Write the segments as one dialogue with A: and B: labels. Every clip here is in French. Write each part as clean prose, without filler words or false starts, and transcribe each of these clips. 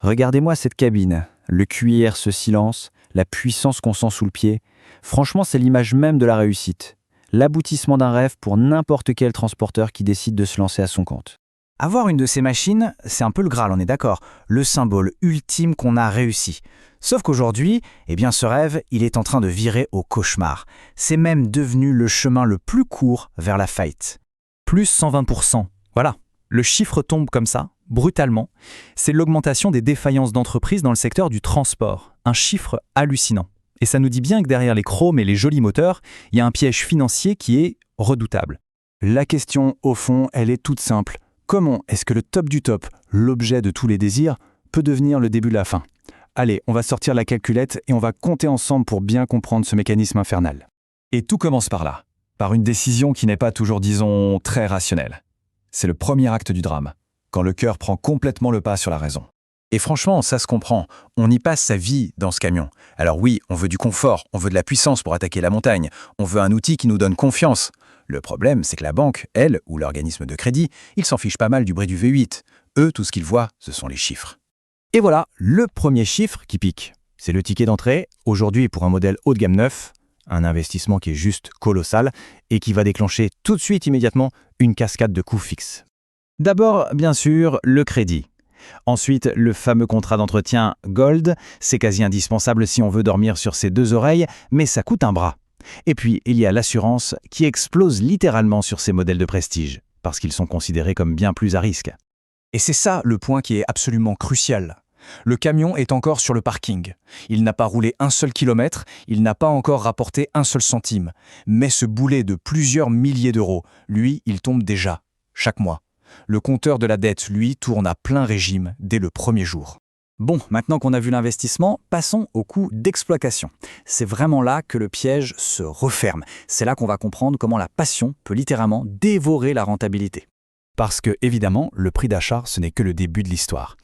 A: Regardez-moi cette cabine, le cuir, ce silence, la puissance qu'on sent sous le pied. Franchement, c'est l'image même de la réussite. L'aboutissement d'un rêve pour n'importe quel transporteur qui décide de se lancer à son compte.
B: Avoir une de ces machines, c'est un peu le Graal, on est d'accord, le symbole ultime qu'on a réussi. Sauf qu'aujourd'hui, ce rêve, il est en train de virer au cauchemar. C'est même devenu le chemin le plus court vers la faillite.
C: Plus 120%. Voilà. Le chiffre tombe comme ça, brutalement. C'est l'augmentation des défaillances d'entreprises dans le secteur du transport. Un chiffre hallucinant. Et ça nous dit bien que derrière les chromes et les jolis moteurs, il y a un piège financier qui est redoutable.
D: La question, au fond, elle est toute simple. Comment est-ce que le top du top, l'objet de tous les désirs, peut devenir le début de la fin ? Allez, on va sortir la calculette et on va compter ensemble pour bien comprendre ce mécanisme infernal.
E: Et tout commence par là, par une décision qui n'est pas toujours, disons, très rationnelle. C'est le premier acte du drame, quand le cœur prend complètement le pas sur la raison.
B: Et franchement, ça se comprend. On y passe sa vie dans ce camion. Alors oui, on veut du confort, on veut de la puissance pour attaquer la montagne, on veut un outil qui nous donne confiance. Le problème, c'est que la banque, elle, ou l'organisme de crédit, ils s'en fichent pas mal du bruit du V8. Eux, tout ce qu'ils voient, ce sont les chiffres.
A: Et voilà, le premier chiffre qui pique. C'est le ticket d'entrée, aujourd'hui pour un modèle haut de gamme neuf, un investissement qui est juste colossal et qui va déclencher tout de suite, immédiatement, une cascade de coûts fixes. D'abord, bien sûr, le crédit. Ensuite, le fameux contrat d'entretien Gold, c'est quasi indispensable si on veut dormir sur ses deux oreilles, mais ça coûte un bras. Et puis, il y a l'assurance qui explose littéralement sur ces modèles de prestige, parce qu'ils sont considérés comme bien plus à risque.
F: Et c'est ça le point qui est absolument crucial. Le camion est encore sur le parking. Il n'a pas roulé un seul kilomètre, il n'a pas encore rapporté un seul centime. Mais ce boulet de plusieurs milliers d'euros, lui, il tombe déjà, chaque mois. Le compteur de la dette, lui, tourne à plein régime dès le premier jour.
C: Bon, maintenant qu'on a vu l'investissement, passons au coût d'exploitation. C'est vraiment là que le piège se referme. C'est là qu'on va comprendre comment la passion peut littéralement dévorer la rentabilité.
D: Parce que, évidemment, le prix d'achat, ce n'est que le début de l'histoire.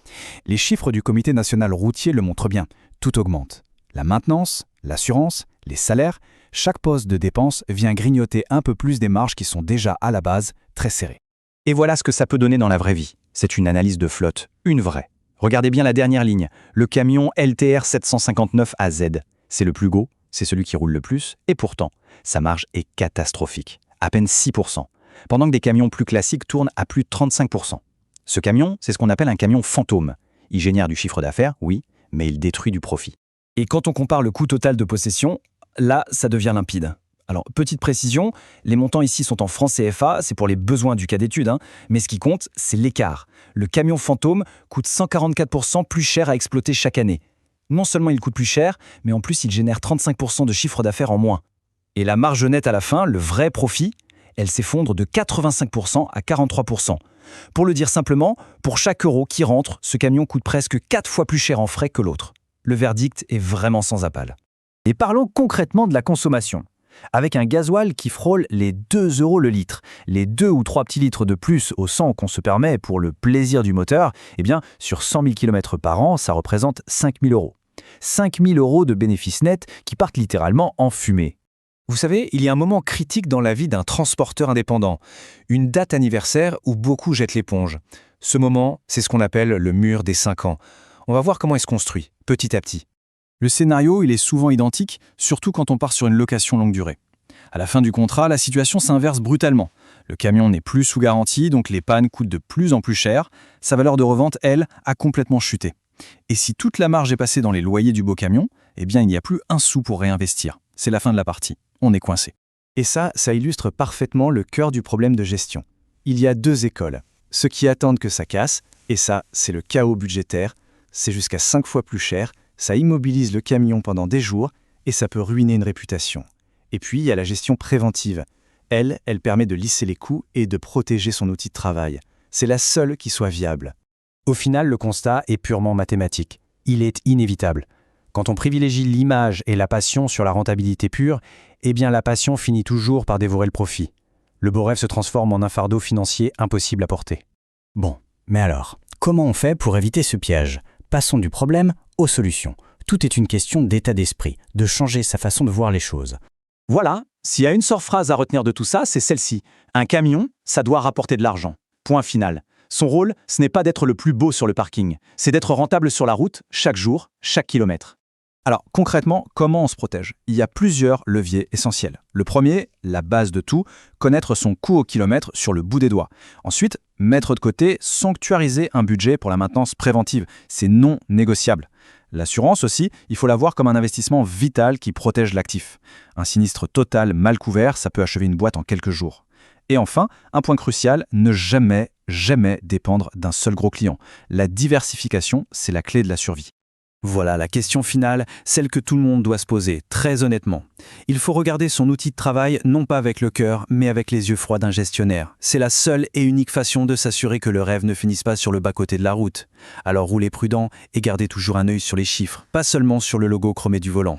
D: Les chiffres du Comité national routier le montrent bien. Tout augmente. La maintenance, l'assurance, les salaires, chaque poste de dépense vient grignoter un peu plus des marges qui sont déjà à la base très serrées.
A: Et voilà ce que ça peut donner dans la vraie vie. C'est une analyse de flotte, une vraie. Regardez bien la dernière ligne, le camion LTR 759 AZ. C'est le plus gros, c'est celui qui roule le plus, et pourtant, sa marge est catastrophique, à peine 6%, pendant que des camions plus classiques tournent à plus de 35%. Ce camion, c'est ce qu'on appelle un camion fantôme. Il génère du chiffre d'affaires, oui, mais il détruit du profit.
E: Et quand on compare le coût total de possession, là, ça devient limpide. Alors, petite précision, les montants ici sont en francs CFA, c'est pour les besoins du cas d'étude, mais ce qui compte, c'est l'écart. Le camion fantôme coûte 144% plus cher à exploiter chaque année. Non seulement il coûte plus cher, mais en plus il génère 35% de chiffre d'affaires en moins. Et la marge nette à la fin, le vrai profit, elle s'effondre de 85% à 43%. Pour le dire simplement, pour chaque euro qui rentre, ce camion coûte presque 4 fois plus cher en frais que l'autre. Le verdict est vraiment sans appel.
A: Et parlons concrètement de la consommation. Avec un gasoil qui frôle les 2 € le litre, les 2 ou 3 petits litres de plus au 100 qu'on se permet pour le plaisir du moteur, sur 100 000 km par an, ça représente 5 000 €. 5 000 € de bénéfices nets qui partent littéralement en fumée.
F: Vous savez, il y a un moment critique dans la vie d'un transporteur indépendant, une date anniversaire où beaucoup jettent l'éponge. Ce moment, c'est ce qu'on appelle le mur des 5 ans. On va voir comment il se construit, petit à petit.
D: Le scénario, il est souvent identique, surtout quand on part sur une location longue durée. À la fin du contrat, la situation s'inverse brutalement. Le camion n'est plus sous garantie, donc les pannes coûtent de plus en plus cher. Sa valeur de revente, elle, a complètement chuté. Et si toute la marge est passée dans les loyers du beau camion, il n'y a plus un sou pour réinvestir. C'est la fin de la partie. On est coincé.
B: Et ça illustre parfaitement le cœur du problème de gestion. Il y a 2 écoles. Ceux qui attendent que ça casse, et ça, c'est le chaos budgétaire. C'est jusqu'à 5 fois plus cher. Ça immobilise le camion pendant des jours et ça peut ruiner une réputation. Et puis, il y a la gestion préventive. Elle permet de lisser les coûts et de protéger son outil de travail. C'est la seule qui soit viable.
A: Au final, le constat est purement mathématique. Il est inévitable. Quand on privilégie l'image et la passion sur la rentabilité pure, la passion finit toujours par dévorer le profit. Le beau rêve se transforme en un fardeau financier impossible à porter.
G: Bon, mais alors, comment on fait pour éviter ce piège ? Passons du problème aux solutions. Tout est une question d'état d'esprit, de changer sa façon de voir les choses.
B: Voilà, s'il y a une seule phrase à retenir de tout ça, c'est celle-ci. Un camion, ça doit rapporter de l'argent. Point final. Son rôle, ce n'est pas d'être le plus beau sur le parking, c'est d'être rentable sur la route, chaque jour, chaque kilomètre. Alors concrètement, comment on se protège? Il y a plusieurs leviers essentiels. Le premier, la base de tout, connaître son coût au kilomètre sur le bout des doigts. Ensuite, mettre de côté, sanctuariser un budget pour la maintenance préventive. C'est non négociable. L'assurance aussi, il faut la voir comme un investissement vital qui protège l'actif. Un sinistre total mal couvert, ça peut achever une boîte en quelques jours. Et enfin, un point crucial, ne jamais dépendre d'un seul gros client. La diversification, c'est la clé de la survie.
C: Voilà la question finale, celle que tout le monde doit se poser, très honnêtement. Il faut regarder son outil de travail non pas avec le cœur, mais avec les yeux froids d'un gestionnaire. C'est la seule et unique façon de s'assurer que le rêve ne finisse pas sur le bas-côté de la route. Alors roulez prudent et gardez toujours un œil sur les chiffres, pas seulement sur le logo chromé du volant.